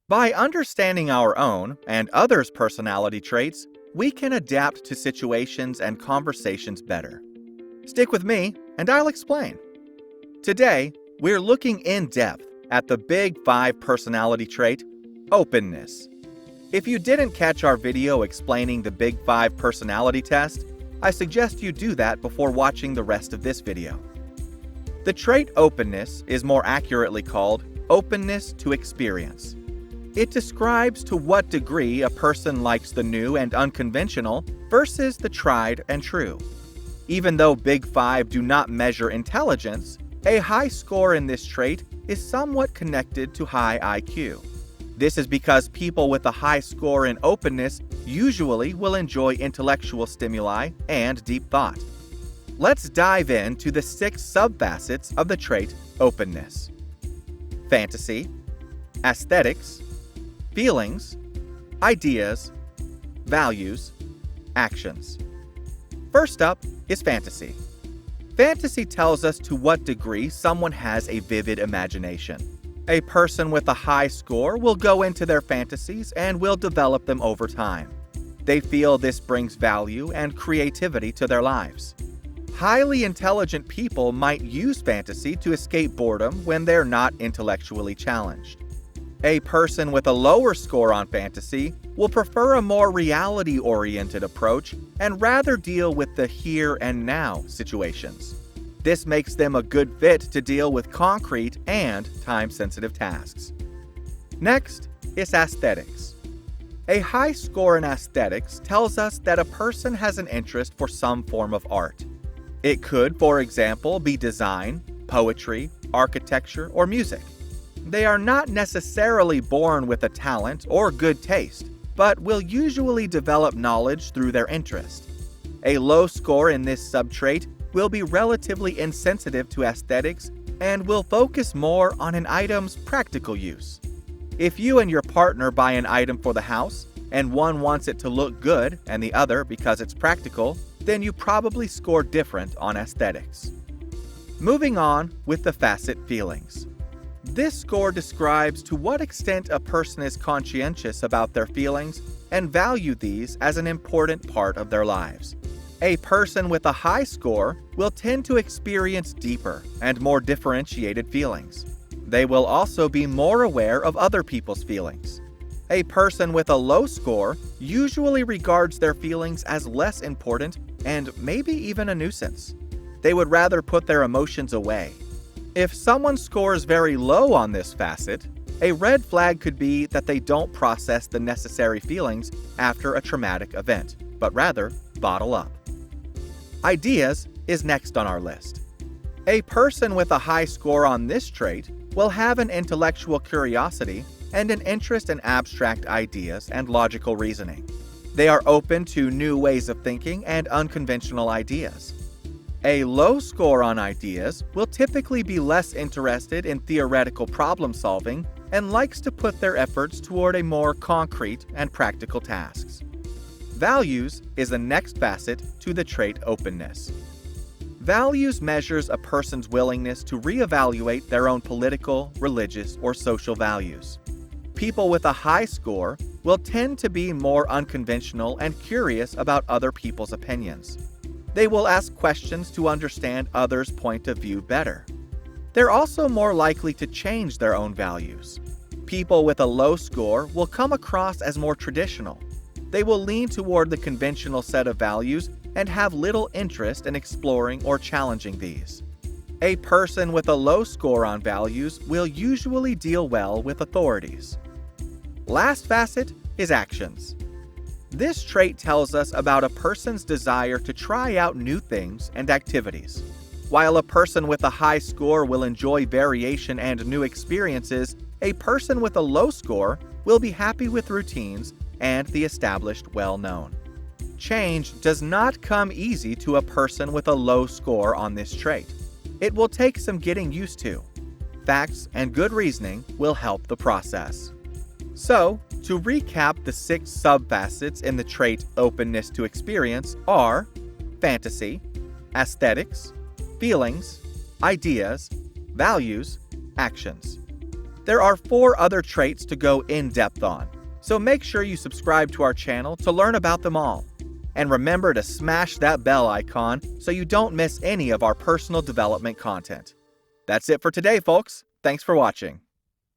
By understanding our own and others' personality traits, we can adapt to situations and conversations better. Stick with me, and I'll explain. Today, we're looking in depth at the Big 5 personality trait, openness. If you didn't catch our video explaining the Big 5 personality test, I suggest you do that before watching the rest of this video. The trait openness is more accurately called openness to experience. It describes to what degree a person likes the new and unconventional versus the tried and true. Even though Big 5 do not measure intelligence, a high score in this trait is somewhat connected to high IQ. This is because people with a high score in openness usually will enjoy intellectual stimuli and deep thought. Let's dive into the 6 sub-facets of the trait openness: fantasy, aesthetics, feelings, ideas, values, actions. First up is fantasy. Fantasy tells us to what degree someone has a vivid imagination. A person with a high score will go into their fantasies and will develop them over time. They feel this brings value and creativity to their lives. Highly intelligent people might use fantasy to escape boredom when they're not intellectually challenged. A person with a lower score on fantasy will prefer a more reality-oriented approach and rather deal with the here and now situations. This makes them a good fit to deal with concrete and time-sensitive tasks. Next is aesthetics. A high score in aesthetics tells us that a person has an interest for some form of art. It could, for example, be design, poetry, architecture, or music. They are not necessarily born with a talent or good taste, but will usually develop knowledge through their interest. A low score in this subtrait will be relatively insensitive to aesthetics and will focus more on an item's practical use. If you and your partner buy an item for the house, and one wants it to look good and the other because it's practical, then you probably score different on aesthetics. Moving on with the facet feelings. This score describes to what extent a person is conscientious about their feelings and value these as an important part of their lives. A person with a high score will tend to experience deeper and more differentiated feelings. They will also be more aware of other people's feelings. A person with a low score usually regards their feelings as less important and maybe even a nuisance. They would rather put their emotions away. If someone scores very low on this facet, a red flag could be that they don't process the necessary feelings after a traumatic event, but rather bottle up. Ideas is next on our list. A person with a high score on this trait will have an intellectual curiosity and an interest in abstract ideas and logical reasoning. They are open to new ways of thinking and unconventional ideas. A low score on ideas will typically be less interested in theoretical problem solving and likes to put their efforts toward a more concrete and practical tasks. Values is the next facet to the trait openness. Values measures a person's willingness to reevaluate their own political, religious, or social values. People with a high score will tend to be more unconventional and curious about other people's opinions. They will ask questions to understand others' point of view better. They're also more likely to change their own values. People with a low score will come across as more traditional. They will lean toward the conventional set of values and have little interest in exploring or challenging these. A person with a low score on values will usually deal well with authorities. Last facet is actions. This trait tells us about a person's desire to try out new things and activities. While a person with a high score will enjoy variation and new experiences, a person with a low score will be happy with routines and the established well-known. Change does not come easy to a person with a low score on this trait. It will take some getting used to. Facts and good reasoning will help the process. So, to recap, the 6 sub-facets in the trait openness to experience are fantasy, aesthetics, feelings, ideas, values, actions. There are 4 other traits to go in depth on, so make sure you subscribe to our channel to learn about them all. And remember to smash that bell icon so you don't miss any of our personal development content. That's it for today, folks. Thanks for watching.